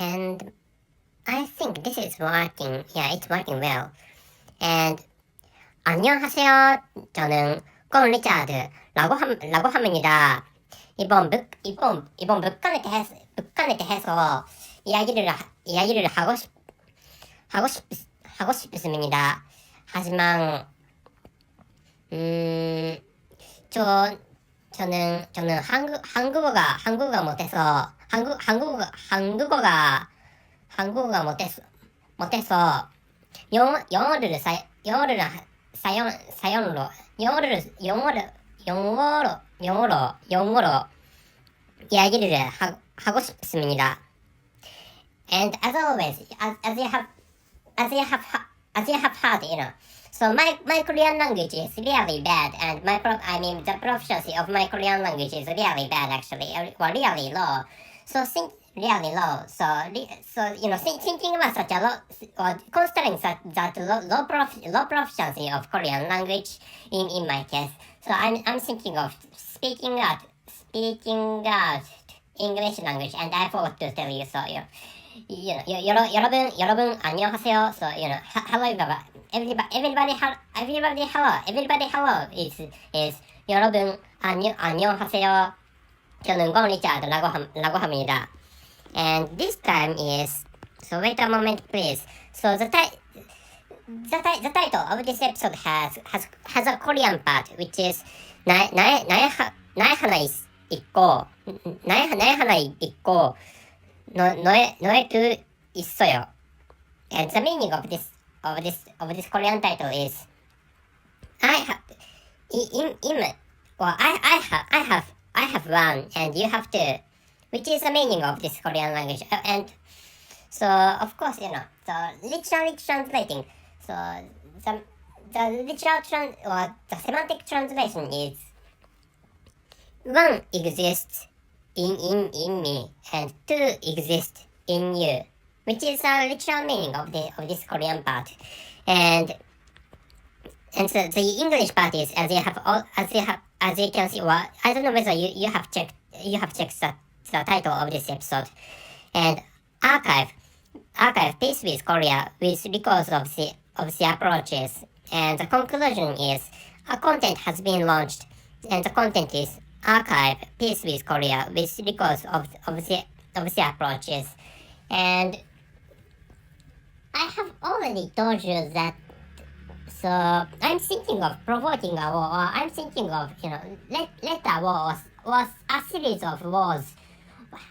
And I think this is working. Yeah, it's working well. And 안녕하세요. 저는 권 리차드라고 합니다. 이번 북한에 대해서 이야기를 하고 싶습니다. 하지만 저는 한국어가 못해서 영어를 영어로 이야기를 하고 싶습니다. And as always, as you have heard, so my Korean language is really bad, and the proficiency of my Korean language is really bad actually, or really low. So really low. Thinking about such a low, or considering that low proficiency of Korean language in my case, so I'm thinking of speaking out English language, and I forgot to tell you. So 여러분 안녕하세요. So hello everybody hello is 여러분 안녕하세요. 저는 권 리차드라고 합니다. And this time is, so wait a moment please. So the title of this episode has a Korean part, which is 나의 하나 있고 너의 둘 있어요. And the meaning of this Korean title is I have one and you have two, which is the meaning of this Korean language. And so of course so literally translating. So the literal or the semantic translation is one exists in me and two exist in you, which is a literal meaning of this Korean part. And so the English part is as you can see. Well, I don't know whether you have checked the title of this episode. And archive Peace with Korea with records of the approaches. And the conclusion is a content has been launched, and the content is archive Peace with Korea with records of the approaches. And I have already told you that. So I'm thinking of provoking a war, or I'm thinking of let a war or a series of wars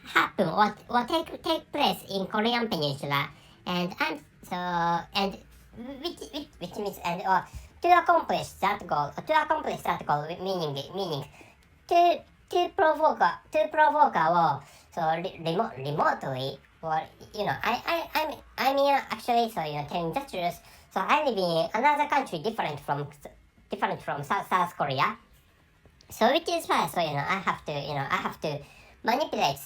happen or take place in Korean Peninsula, and which means to accomplish that goal, meaning to provoke a war, so remotely, or I mean actually, so telling the truth. So I live in another country different from South Korea. So which is why, so I have to manipulate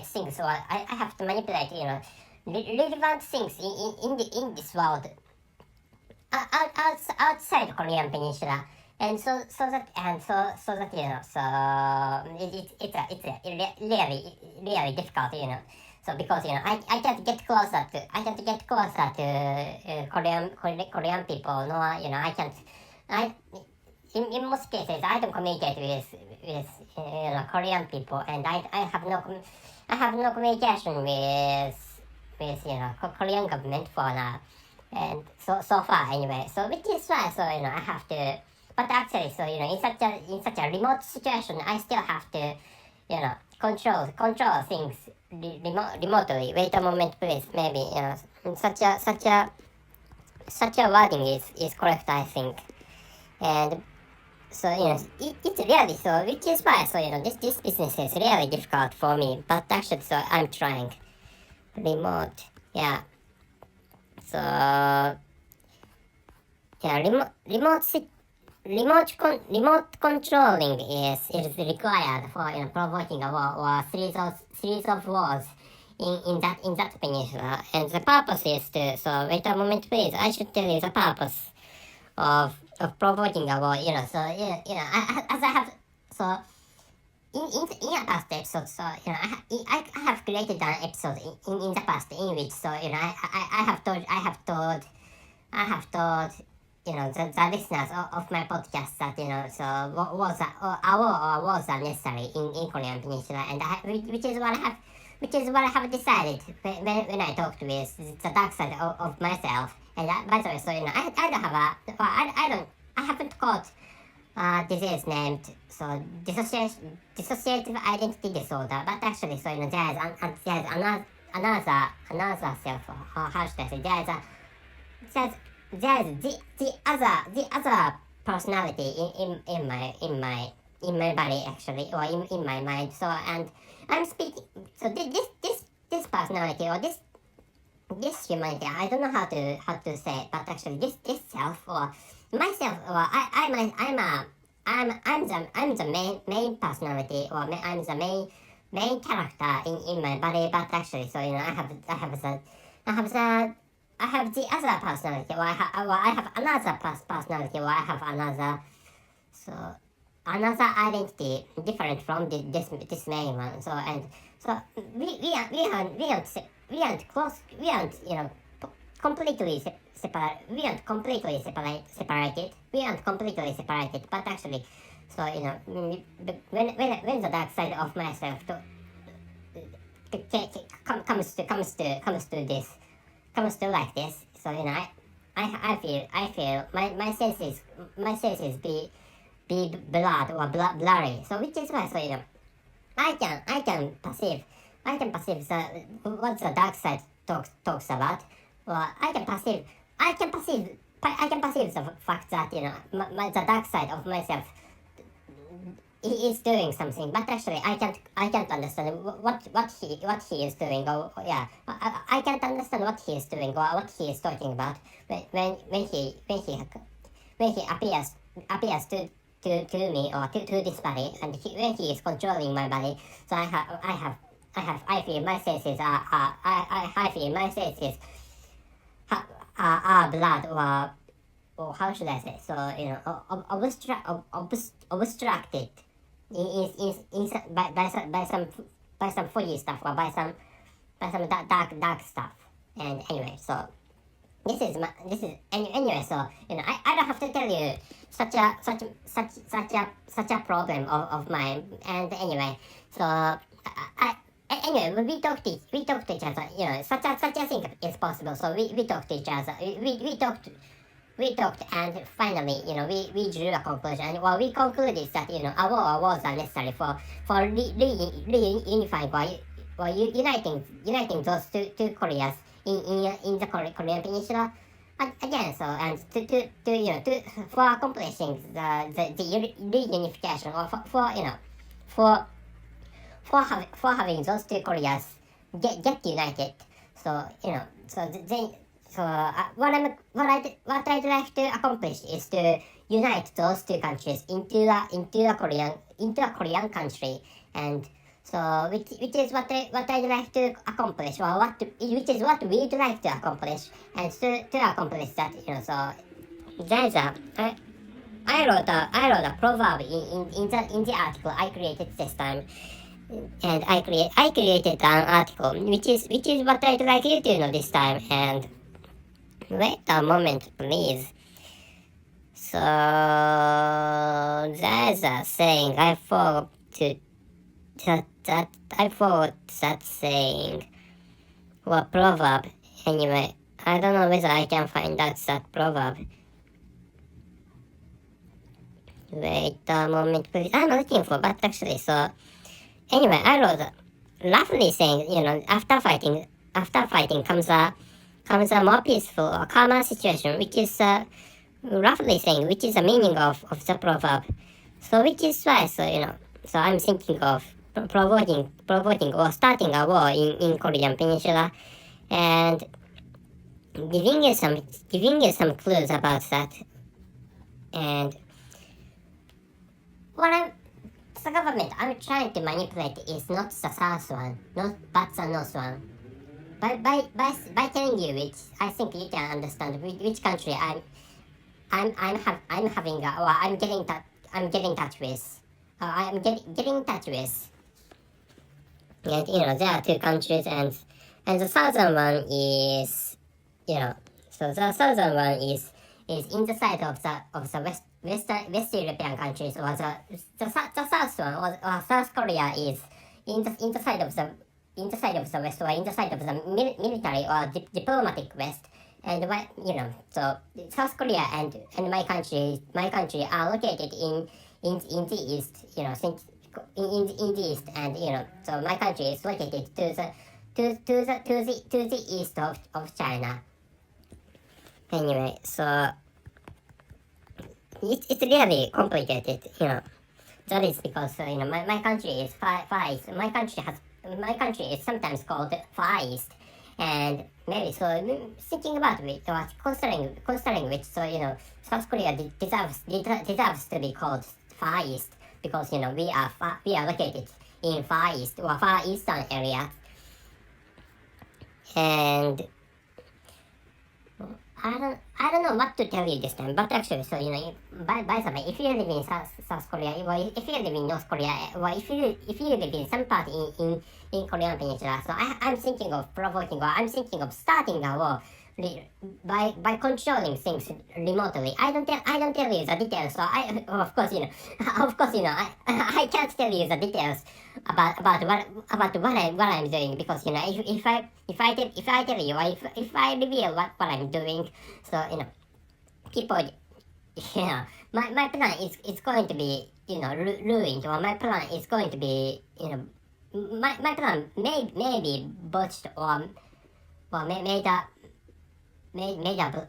things, so I have to manipulate relevant things in this world outside Korean Peninsula. And so that it's really difficult, So because I can't get closer to Korean people, nor in most cases I don't communicate with Korean people, and I have no communication with Korean government for now, and so far anyway. So which is why, so I have to. But actually, so in such a remote situation, I still have to control things remotely. Wait a moment, please. Maybe such a wording is correct, I think. And so it's really, so which is why, so this business is really difficult for me. But actually, so I'm trying remote. Yeah. So yeah, remote controlling is required for provoking a war or series of wars in that peninsula. And the purpose is to, so wait a moment please, I should tell you the purpose of provoking a war. So as I have, so in a past episode, so I have created an episode in the past in which, so I have told the listeners of my podcast that so was was necessary in Korean Peninsula, and which is what I have decided when I talked with the dark side of myself. And by the way, so I don't have I haven't caught disease named so dissociative identity disorder, but actually, so there's another self. How should I say? There's the other personality in my body, actually, or in my mind. So, and I'm speaking. So this personality, or this humanity, I don't know how to say it, but actually this self, or myself, or I'm the main personality, or I'm the main character in my body. But actually, so I have the other personality, or I have another personality, or I have another another identity different from this main one. So, and so we aren't close, we aren't completely separate, we aren't completely separated, we aren't completely separated, but actually, so when the dark side of myself comes to like this, so I feel my senses be blurred or blurry. So which is why, so I can perceive what the dark side talks about. Well, I can perceive the fact that the dark side of myself, he is doing something, but actually I can't understand what he is doing, or yeah, I can't understand what he is doing or what he is talking about when he appears to me, or to this body, and when he is controlling my body. So I feel my senses I feel my senses are blood, or how should I say? So obstructed by some foggy stuff, or by some dark stuff. And anyway, so this is anyway. So I don't have to tell you such a problem of mine. And anyway, so anyway, we talked to each other. Such a thing is possible. So we talked to each other. We talked, and finally, we drew a conclusion. Well, we concluded that a war was necessary for reunifying, or uniting those two Koreas in the Korean Peninsula again. So, and for accomplishing the reunification, or for having those two Koreas get united. So what I'd like to accomplish is to unite those two countries into a Korean country. And so which is what I'd like to accomplish, or which is what we'd like to accomplish. And to accomplish that, so there's I wrote a proverb in the article I created this time. And I created an article which is what I'd like you to know this time. And wait a moment, please. So there's a saying I forgot that saying, or proverb. Anyway, I don't know whether I can find that proverb. Wait a moment, please. I'm looking for, but actually, so anyway, I wrote roughly saying, after fighting comes a more peaceful or calmer situation, which is roughly saying, which is the meaning of the proverb. So which is why, so so I'm thinking of provoking or starting a war in Korean Peninsula, and giving you some clues about that. And the government I'm trying to manipulate is not the south one, but the north one. By telling you which, I think you can understand which country I'm having, or I'm getting touch with. I'm getting in touch with. And there are two countries, and the southern one is, so the southern one is in the side of the West European countries, or the south one, or South Korea is in the side of the West, or in the side of the military or diplomatic West. And so South Korea and my country are located in the east, since in the east, and so my country is located to the east of China. Anyway, so it's really complicated, That is because my country is far east. My country is sometimes called Far East, and maybe so thinking about it or considering which, so South Korea deserves to be called Far East, because we are located in Far East or Far Eastern area. And I don't know what to tell you this time, but actually, so by the way, if you live in South Korea, or if you live in North Korea, or if you live in some part in Korean Peninsula, so I'm thinking of provoking, or I'm thinking of starting a war by controlling things remotely. I don't tell you the details. So of course I can't tell you the details about what I'm doing, because if I tell you, or if I reveal what I'm doing, so people, my plan is going to be ruined, or my plan is going to be my plan may be botched, or made a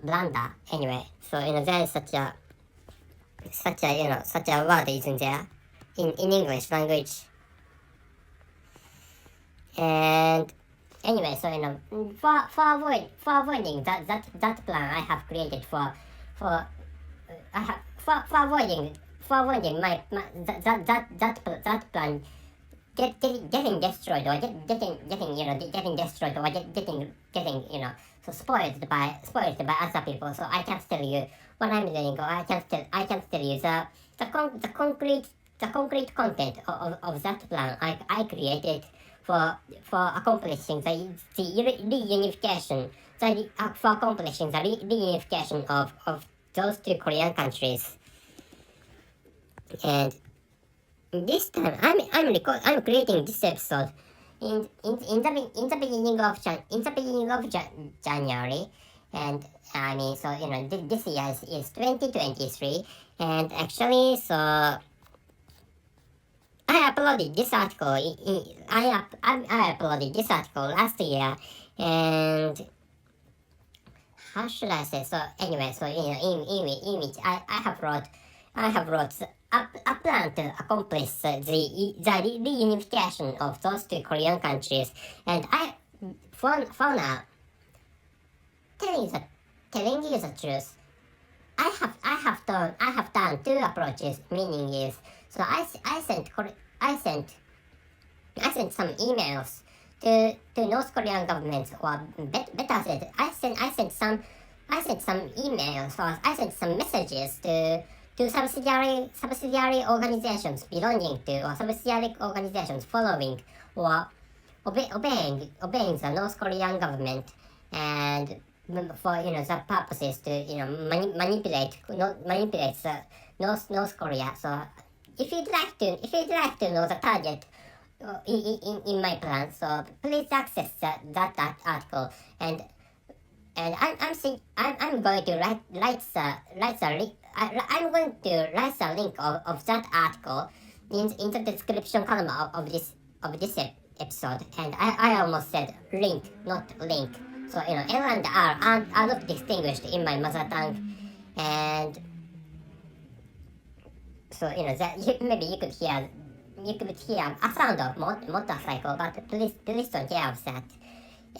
blunder. Anyway, so there is such a word, isn't there, in English language. And anyway, so for avoiding that plan I have created for avoiding my that plan getting destroyed, or getting destroyed, or getting so spoiled by other people. So I can't tell you what I'm doing, or I can't tell you the concrete content of that plan I created for accomplishing the reunification, for accomplishing the reunification of those two Korean countries. And this time I'm creating this episode in the beginning of January, and I mean, so this year is 2023, and actually, so I uploaded this article. I uploaded this article last year, and how should I say? So anyway, so in which I have wrote a plan to accomplish the reunification of those two Korean countries, and for now, telling you the truth, I have done two approaches. Meaning is, so I sent some emails to North Korean governments, or better said, I sent some emails, or I sent some messages to subsidiary organizations belonging to, or subsidiary organizations following, or obeying the North Korean government, and for the purposes to manipulate the North Korea. So if you'd like to know the target in my plan, so please access that article, and I'm going to I'm going to write the link of that article in the description column of this episode. And I almost said link, not link. So L and R are not distinguished in my mother tongue, and so that maybe you could hear a sound of motorcycle, but please don't care of that.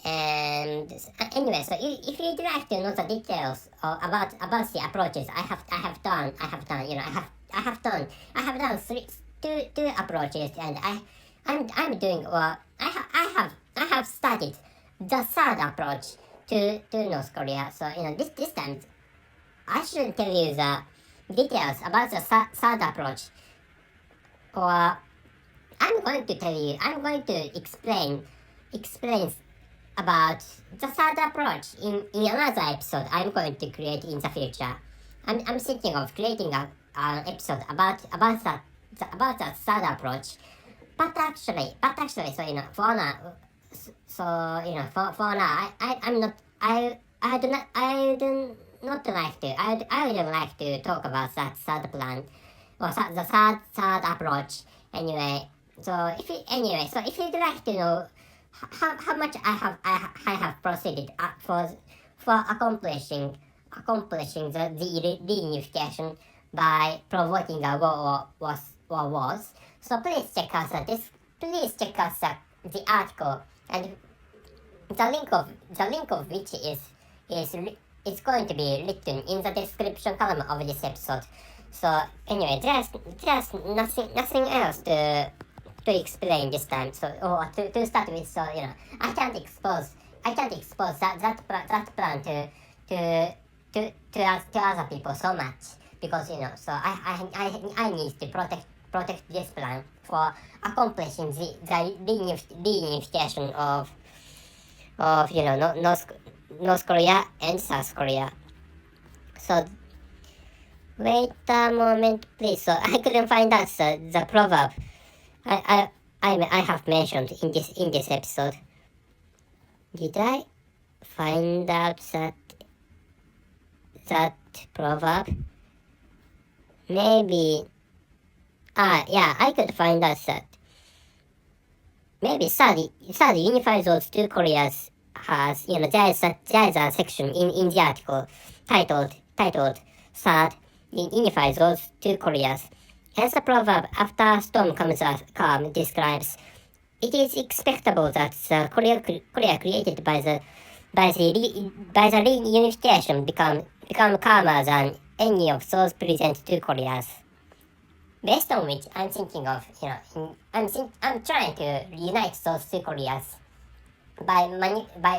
And anyway, so if you'd like to know the details about the approaches I have done, I have done two approaches, and I'm doing, or I have started the third approach to North Korea. So this time I shouldn't tell you the details about the third approach. or I'm going to tell you, I'm going to explain about the third approach in another episode I'm going to create in the future. I'm thinking of creating an episode about that third approach. But actually, so for now, for now, I'm not, I do not like to, I wouldn't like to talk about that third plan, or the third approach. Anyway, so if you'd like to know how much I have proceeded for accomplishing the reunification by provoking a war. So please check out the article, and the link of which is going to be written in the description column of this episode. So anyway, there's nothing else to explain this time. So to start with, so I can't expose that plan to other people so much, because so I need to protect this plan for accomplishing the reunification of North Korea and South Korea. So wait a moment, please. So I couldn't find out the proverb I have mentioned in this episode. Did I find out that proverb? Maybe. Yeah, I could find out that. Maybe third unify those two Koreas has, there is a section in the article titled third unify those two Koreas. Hence the proverb after storm comes a calm describes, it is expectable that the Korea created by the reunification become calmer than any of those present two Koreas. Based on which I'm thinking of, I'm trying to reunite those two Koreas by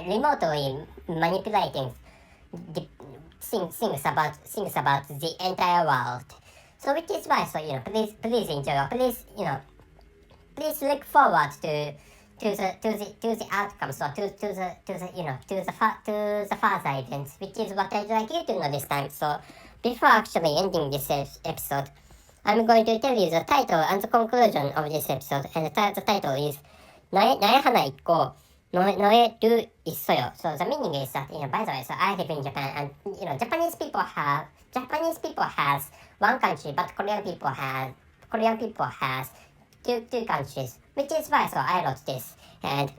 remotely manipulating the things about the entire world. So which is why, so please enjoy, please look forward to the outcomes, or to the further events, which is what I'd like you to know this time. So before actually ending this episode, I'm going to tell you the title and the conclusion of this episode, and the title is Nae Hana Ikko Noe Ru Issoyo. So the meaning is that, by the way, so I live in Japan, and Japanese people has one country, but Korean people has two countries, which is why so I wrote this. And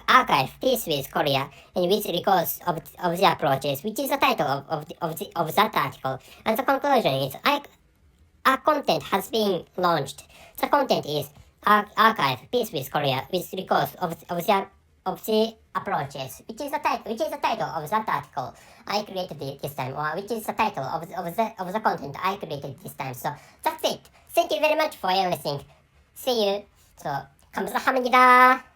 archive Peace with Korea, and which records of the approaches, which is the title of that article. And the conclusion is our content has been launched. The content is archive Peace with Korea, which records of the approaches, which is the title of that article I created this time, or which is the title of the content I created this time. So that's it. Thank you very much for listening. See you. So 감사합니다.